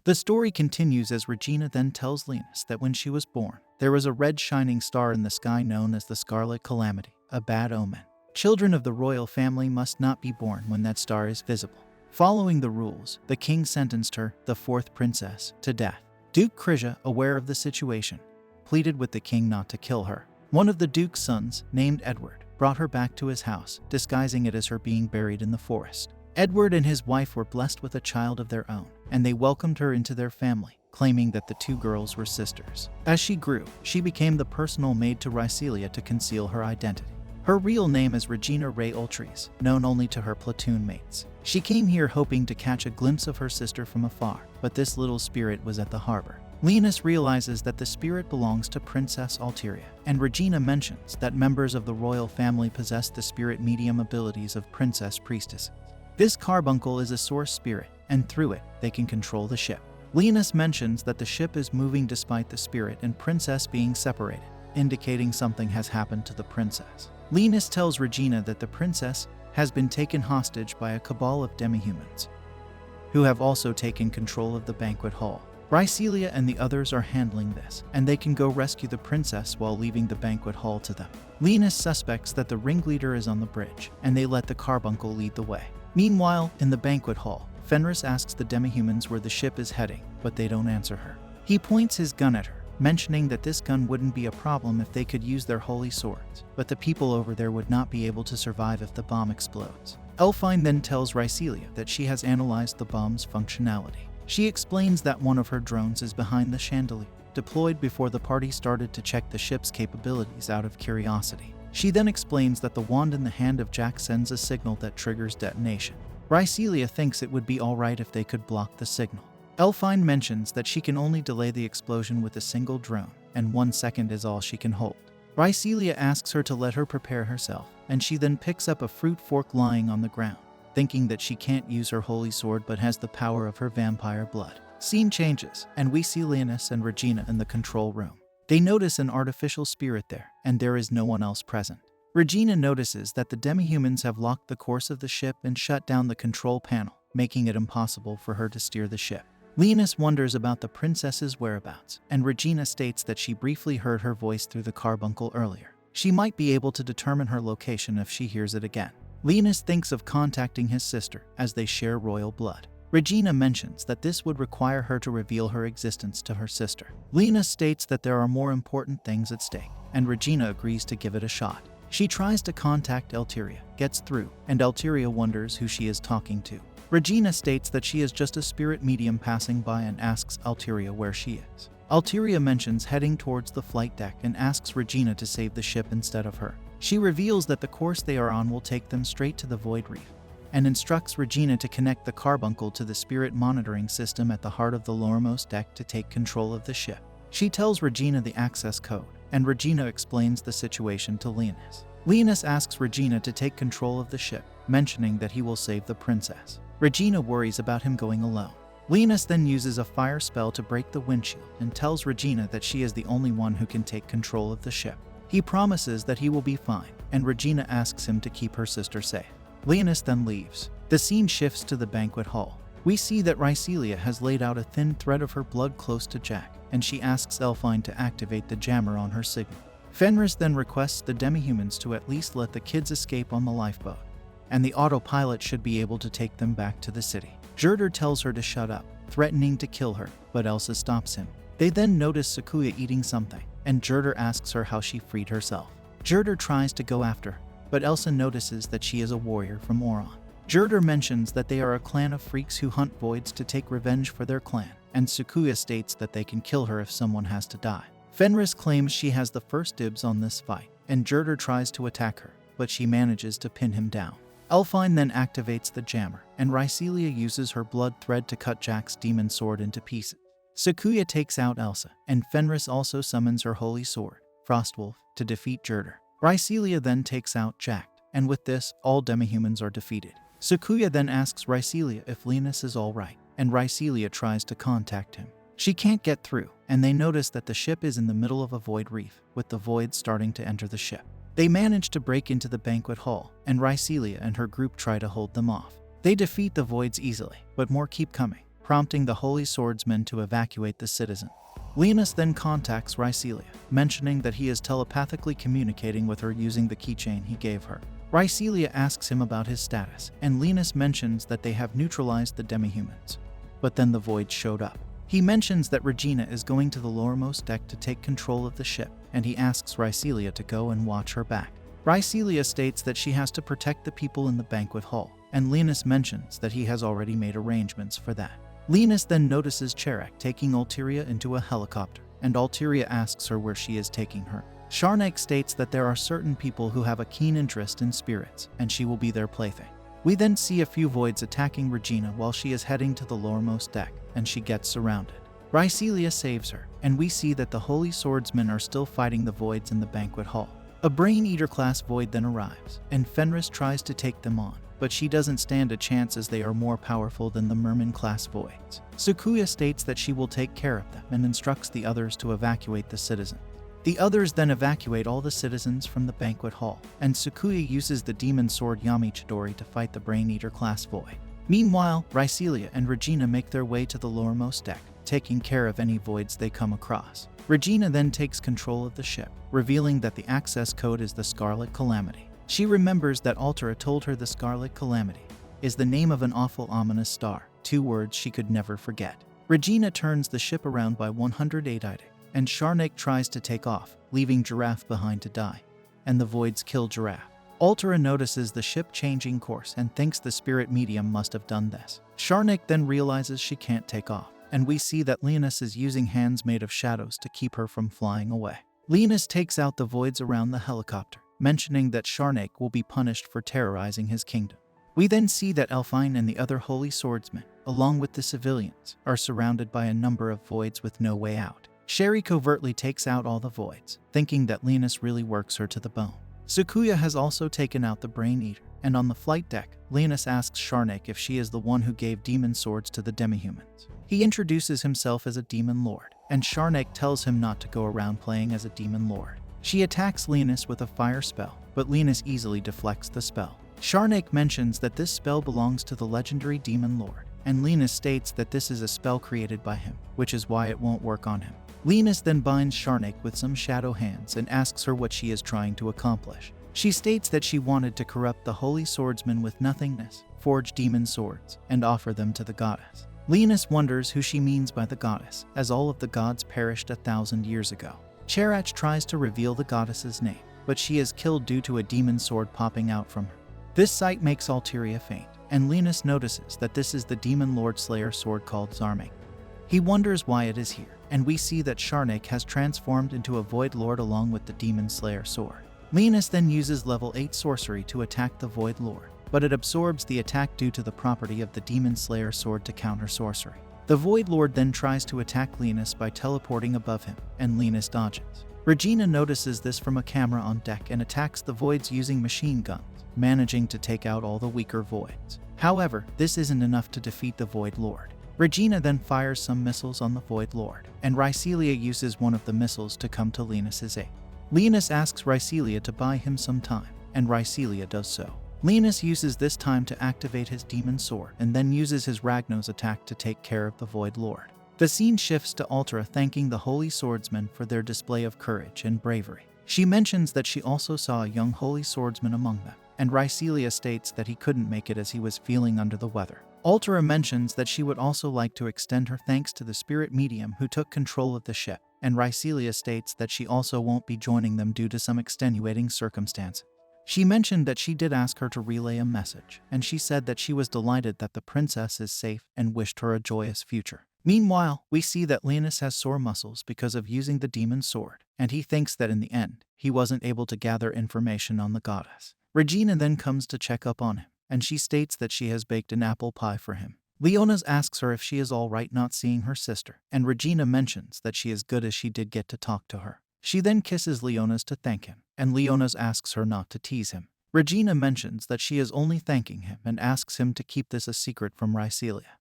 The story continues as Regina then tells Leonis that when she was born, there was a red shining star in the sky known as the Scarlet Calamity, a bad omen. Children of the royal family must not be born when that star is visible. Following the rules, the king sentenced her, the fourth princess, to death. Duke Krisia, aware of the situation, pleaded with the king not to kill her. One of the duke's sons, named Edward, brought her back to his house, disguising it as her being buried in the forest. Edward and his wife were blessed with a child of their own, and they welcomed her into their family, claiming that the two girls were sisters. As she grew, she became the personal maid to Riselia to conceal her identity. Her real name is Regina Ray Ultries, known only to her platoon mates. She came here hoping to catch a glimpse of her sister from afar, but this little spirit was at the harbor. Leonis realizes that the spirit belongs to Princess Alteria, and Regina mentions that members of the royal family possess the spirit medium abilities of princess priestesses. This carbuncle is a source spirit, and through it, they can control the ship. Leonis mentions that the ship is moving despite the spirit and princess being separated, indicating something has happened to the princess. Leonis tells Regina that the princess has been taken hostage by a cabal of demihumans, who have also taken control of the banquet hall. Riselia and the others are handling this, and they can go rescue the princess while leaving the banquet hall to them. Leonis suspects that the ringleader is on the bridge, and they let the carbuncle lead the way. Meanwhile, in the banquet hall, Fenris asks the demihumans where the ship is heading, but they don't answer her. He points his gun at her, mentioning that this gun wouldn't be a problem if they could use their holy swords, but the people over there would not be able to survive if the bomb explodes. Elfine then tells Riselia that she has analyzed the bomb's functionality. She explains that one of her drones is behind the chandelier, deployed before the party started to check the ship's capabilities out of curiosity. She then explains that the wand in the hand of Jack sends a signal that triggers detonation. Riselia thinks it would be alright if they could block the signal. Elfine mentions that she can only delay the explosion with a single drone, and 1 second is all she can hold. Riselia asks her to let her prepare herself, and she then picks up a fruit fork lying on the ground, thinking that she can't use her holy sword but has the power of her vampire blood. Scene changes, and we see Leonis and Regina in the control room. They notice an artificial spirit there, and there is no one else present. Regina notices that the demihumans have locked the course of the ship and shut down the control panel, making it impossible for her to steer the ship. Leonis wonders about the princess's whereabouts, and Regina states that she briefly heard her voice through the carbuncle earlier. She might be able to determine her location if she hears it again. Leonis thinks of contacting his sister, as they share royal blood. Regina mentions that this would require her to reveal her existence to her sister. Leonis states that there are more important things at stake, and Regina agrees to give it a shot. She tries to contact Alteria, gets through, and Alteria wonders who she is talking to. Regina states that she is just a spirit medium passing by and asks Alteria where she is. Alteria mentions heading towards the flight deck and asks Regina to save the ship instead of her. She reveals that the course they are on will take them straight to the Void Reef, and instructs Regina to connect the carbuncle to the spirit monitoring system at the heart of the lowermost deck to take control of the ship. She tells Regina the access code, and Regina explains the situation to Leonis. Leonis asks Regina to take control of the ship, mentioning that he will save the princess. Regina worries about him going alone. Leonis then uses a fire spell to break the windshield and tells Regina that she is the only one who can take control of the ship. He promises that he will be fine, and Regina asks him to keep her sister safe. Leonis then leaves. The scene shifts to the banquet hall. We see that Riselia has laid out a thin thread of her blood close to Jack, and she asks Elfine to activate the jammer on her signal. Fenris then requests the demihumans to at least let the kids escape on the lifeboat, and the autopilot should be able to take them back to the city. Gerdur tells her to shut up, threatening to kill her, but Elsa stops him. They then notice Sakuya eating something, and Gerdur asks her how she freed herself. Gerdur tries to go after her, but Elsa notices that she is a warrior from Oron. Gerdur mentions that they are a clan of freaks who hunt voids to take revenge for their clan, and Sakuya states that they can kill her if someone has to die. Fenris claims she has the first dibs on this fight, and Gerdur tries to attack her, but she manages to pin him down. Elfine then activates the jammer, and Riselia uses her blood thread to cut Jack's demon sword into pieces. Sakuya takes out Elsa, and Fenris also summons her holy sword, Frostwolf, to defeat Gerdur. Riselia then takes out Jack, and with this, all demihumans are defeated. Sakuya then asks Riselia if Leonis is alright, and Riselia tries to contact him. She can't get through, and they notice that the ship is in the middle of a void reef, with the void starting to enter the ship. They manage to break into the banquet hall, and Riselia and her group try to hold them off. They defeat the voids easily, but more keep coming. prompting the holy swordsman to evacuate the citizen. Leonis then contacts Riselia, mentioning that he is telepathically communicating with her using the keychain he gave her. Riselia asks him about his status, and Leonis mentions that they have neutralized the demi-humans. But then the Void showed up. He mentions that Regina is going to the lowermost deck to take control of the ship, and he asks Riselia to go and watch her back. Riselia states that she has to protect the people in the banquet hall, and Leonis mentions that he has already made arrangements for that. Leonis then notices Cherek taking Ulteria into a helicopter, and Ulteria asks her where she is taking her. Sharnak states that there are certain people who have a keen interest in spirits, and she will be their plaything. We then see a few Voids attacking Regina while she is heading to the lowermost deck, and she gets surrounded. Riselia saves her, and we see that the Holy Swordsmen are still fighting the Voids in the banquet hall. A Brain Eater class Void then arrives, and Fenris tries to take them on, but she doesn't stand a chance as they are more powerful than the Merman class Voids. Sukuya states that she will take care of them and instructs the others to evacuate the citizens. The others then evacuate all the citizens from the banquet hall, and Sukuya uses the demon sword Yami Chidori to fight the Brain Eater class Void. Meanwhile, Riselia and Regina make their way to the lowermost deck, taking care of any Voids they come across. Regina then takes control of the ship, revealing that the access code is the Scarlet Calamity. She remembers that Altera told her the Scarlet Calamity is the name of an awful ominous star, 2 words she could never forget. Regina turns the ship around by 108, and Sharnak tries to take off, leaving Giraffe behind to die, and the Voids kill Giraffe. Altera notices the ship changing course and thinks the spirit medium must have done this. Sharnak then realizes she can't take off, and we see that Leonis is using hands made of shadows to keep her from flying away. Leonis takes out the Voids around the helicopter, mentioning that Sharnak will be punished for terrorizing his kingdom. We then see that Elfine and the other Holy Swordsmen, along with the civilians, are surrounded by a number of Voids with no way out. Sherry covertly takes out all the Voids, thinking that Leonis really works her to the bone. Sukuya has also taken out the Brain Eater, and on the flight deck, Leonis asks Sharnak if she is the one who gave demon swords to the demi-humans. He introduces himself as a demon lord, and Sharnak tells him not to go around playing as a demon lord. She attacks Leonis with a fire spell, but Leonis easily deflects the spell. Sharnak mentions that this spell belongs to the legendary demon lord, and Leonis states that this is a spell created by him, which is why it won't work on him. Leonis then binds Sharnak with some shadow hands and asks her what she is trying to accomplish. She states that she wanted to corrupt the Holy Swordsman with nothingness, forge demon swords, and offer them to the goddess. Leonis wonders who she means by the goddess, as all of the gods perished 1,000 years ago. Cherach tries to reveal the goddess's name, but she is killed due to a demon sword popping out from her. This sight makes Ulteria faint, and Leonis notices that this is the demon lord slayer sword called Zarmang. He wonders why it is here, and we see that Sharnak has transformed into a Void Lord along with the Demon Slayer sword. Leonis then uses level 8 sorcery to attack the Void Lord, but it absorbs the attack due to the property of the Demon Slayer sword to counter sorcery. The Void Lord then tries to attack Leonis by teleporting above him, and Leonis dodges. Regina notices this from a camera on deck and attacks the Voids using machine guns, managing to take out all the weaker Voids. However, this isn't enough to defeat the Void Lord. Regina then fires some missiles on the Void Lord, and Riselia uses one of the missiles to come to Leonis's aid. Leonis asks Riselia to buy him some time, and Riselia does so. Leonis uses this time to activate his demon sword, and then uses his Ragnos attack to take care of the Void Lord. The scene shifts to Altera thanking the Holy Swordsmen for their display of courage and bravery. She mentions that she also saw a young Holy Swordsman among them, and Riselia states that he couldn't make it as he was feeling under the weather. Altera mentions that she would also like to extend her thanks to the spirit medium who took control of the ship, and Riselia states that she also won't be joining them due to some extenuating circumstances. She mentioned that she did ask her to relay a message, and she said that she was delighted that the princess is safe and wished her a joyous future. Meanwhile, we see that Leonis has sore muscles because of using the demon sword, and he thinks that in the end, he wasn't able to gather information on the goddess. Regina then comes to check up on him, and she states that she has baked an apple pie for him. Leonis asks her if she is all right not seeing her sister, and Regina mentions that she is good as she did get to talk to her. She then kisses Leonis to thank him, and Leonis asks her not to tease him. Regina mentions that she is only thanking him and asks him to keep this a secret from Riselia.